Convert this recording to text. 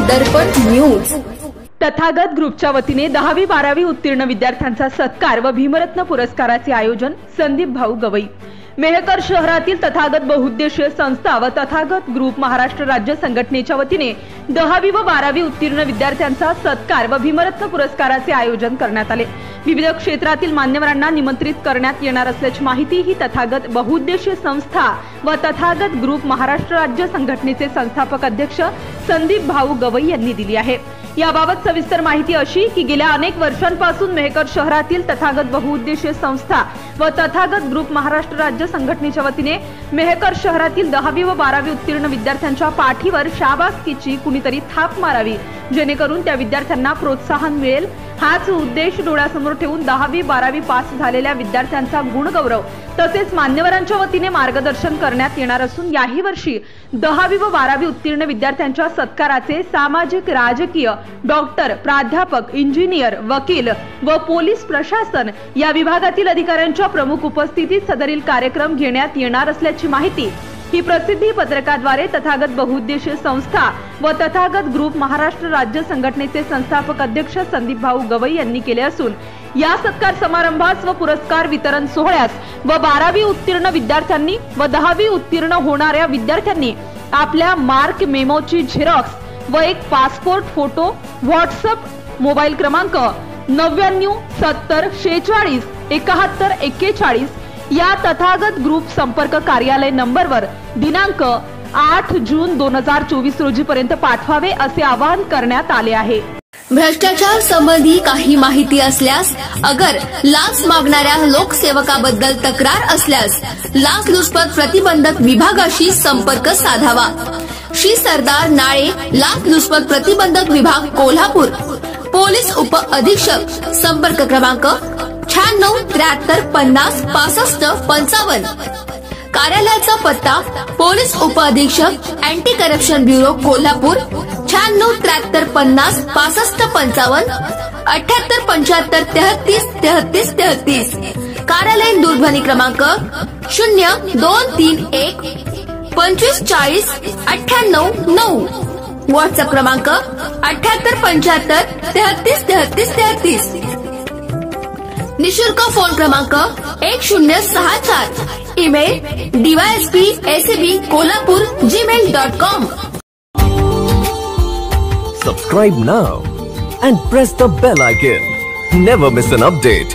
दर्पण news. Tathagata ग्रुपच्या वतीने 10वी 12वी उत्तीर्ण विद्यार्थ्यांचा सत्कार व भीमरत्न पुरस्काराचे आयोजन संदीप भाऊ गवई। मेहकर शहरातील तथागत बहुउद्देशीय संस्था व तथागत ग्रुप महाराष्ट्र राज्य संघटनेच्या वतीने 10वी व 12वी उत्तीर्ण विद्यार्थ्यांचा सत्कार व भीमरत्न पुरस्काराचे आयोजन करण्यात आले। विविध क्षेत्रातील मान्यवरांना निमंत्रित करण्यात येणार असल्याची माहिती ही तथागत बहुउद्देशीय संस्था व तथागत ग्रुप महाराष्ट्र राज्य संघटनेचे संस्थापक अध्यक्ष संदीप भाऊ गवई यांनी दिली आहे। याबाबत सविस्तर माहिती अशी की गेल्या अनेक वर्षांपासून मेहकर शहरातील तथागत बहुउद्देशीय संस्था व तथागत ग्रुप महाराष्ट्र राज्य संघटनेच्या वतीने मेहकर शहरातील 10वी व 12वी उत्तीर्ण विद्यार्थ्यांच्या पाठीवर शाबासकीची कुणीतरी थाप मारावी, जेणेकरून त्या विद्यार्थ्यांना प्रोत्साहन मिळेल। हाच उद्देश डोळ्यासमोर ठेवून 10वी 12वी पास झालेल्या विद्यार्थ्यांचा गुणगौरव तसेच मान्यवरांच्या वतीने मार्गदर्शन करण्यात येणार असून याही वर्षी 10वी व 12वी उत्तीर्ण विद्यार्थ्यांच्या सत्काराचे सामाजिक, राजकीय, डॉक्टर, प्राध्यापक, इंजिनियर, वकील व पोलीस प्रशासन या विभागातील अधिकाऱ्यांच्या प्रमुख उपस्थितीत सदरील कार्यक्रम घेण्यात येणार असल्याची माहिती ही प्रसिद्धी पत्रकाद्वारे तथागत बहुउद्देशीय संस्था व तथागत ग्रुप महाराष्ट्र राज्य संघटनेचे संस्थापक अध्यक्ष संदीप भाऊ गवई यांनी केले असून या सत्कार समारंभास व पुरस्कार वितरण सोहळ्यास व 12वी उत्तीर्ण विद्यार्थ्यांनी व 10वी उत्तीर्ण होणाऱ्या विद्यार्थ्यांनी आपल्या मार्क मेमोची झेरॉक्स व एक पासपोर्ट फोटो व्हॉट्सअप मोबाईल क्रमांक 99 70 46 71 41 या तथागत ग्रुप संपर्क कार्यालय नंबरवर दिनांक 8 जून 2024 रोजी पर्यंत पाठवावे असे आवाहन करण्यात आले आहे। भ्रष्टाचार संबंधी काही माहिती असल्यास अगर लाच मागणाऱ्या लोकसेवकाबद्दल तक्रार असल्यास लाचलुचपत प्रतिबंधक विभागाशी संपर्क साधावा। श्री सरदार नाळे लाचलुचपत प्रतिबंधक विभाग कोल्हापूर, पोलीस उप अधीक्षक, संपर्क क्रमांक 96 73 50 65 55। कार्यालयाचा पत्ता पोलीस उप अधीक्षक अँटी करप्शन ब्युरो कोल्हापूर 96 73 50 65 55 78 75 33 33 33। कार्यालयीन दूरध्वनी क्रमांक 0231 25 40 98 9। व्हॉट्सअप क्रमांक 78 75 33 33 33। निशुल्क फोन क्रमांक 1064। Email dysp@kolhapur@gmail.com। Subscribe now and press the bell icon. Never miss an update.